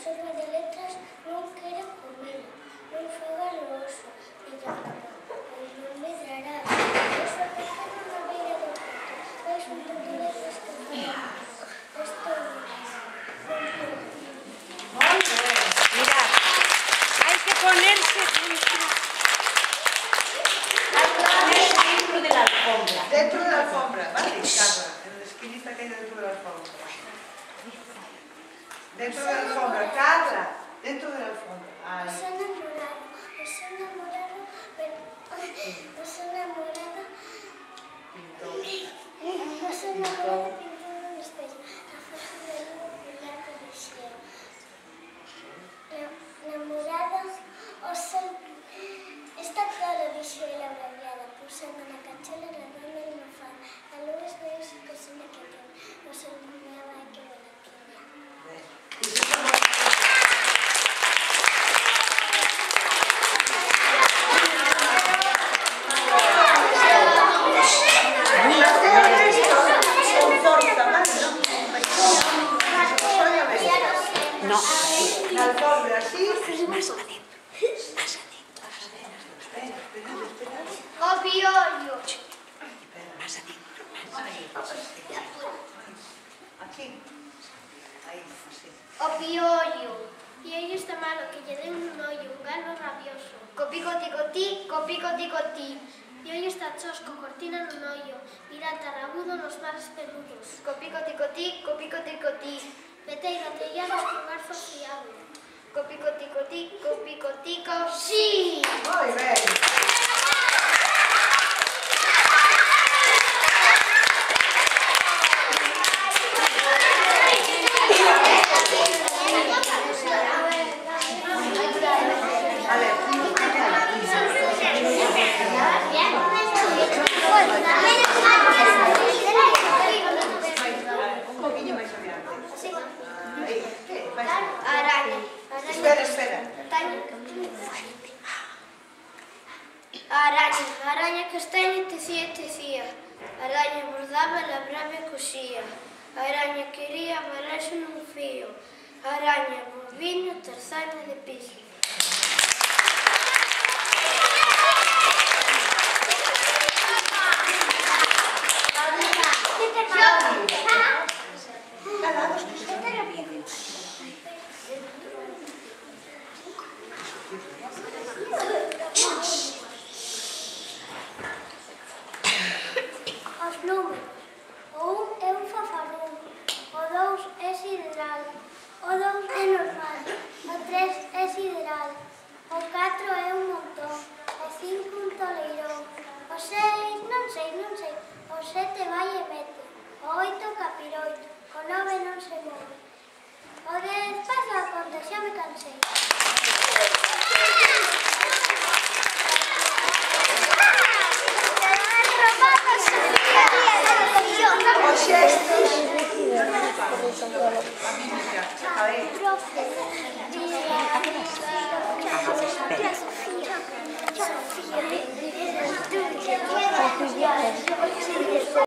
sorbe de letras non quere comelo, non xoga no oso, pois non medrarás. Oso pequeno na beira do porto, vais un poco de pesca para estou Molt bé. Mirad, hay que ponerse dentro. Dentro de la alfombra. Dentro de la alfombra, ¿vale? Carla, en la esquinita que hay dentro de la alfombra. Dentro de la alfombra, Carla, dentro de la alfombra. Ay. os enamorado, pero os enamorado Pintó. pintado no espello, a foto de un pilar de Messier. Namorada, o sol, está toda visuela abreviada, pulsando na cachola, nadando en una faz. A luz veio su cocina que ten, o sol lumeaba e que velaquilla. No, La alfombra, ¿sí? más adentro. Más adentro. Espera. O piollo. Más adentro. Aquí. Ahí, así. O piollo. Piollo está malo, que lle deu un ollo, un gallo rabioso. Copicoti, copicoti. Piollo está chosco, cortina nun ollo. Pirata rabudo nos mares peludos. Copicoti. Peteiro tellado con garfo fiado. Copicotico, sí! Muy bien. Espera. Araña castaña tecía. Araña bordaba, labraba e cosía. Araña quería amarrarse nun fío. Araña, bovino, tarzana de piso. Os números. O 1 é un fafarrón. O 2 é sideral. O 2 é normal. O 3 é sideral. O 4 é un montón. O 5 un toleirón. O 6 non sei. O 7 vai e vete. O 8 capiroito. O 9 non se move. O 10 pasa a conta, xa me cansei. A Biblia. A ver. Profe,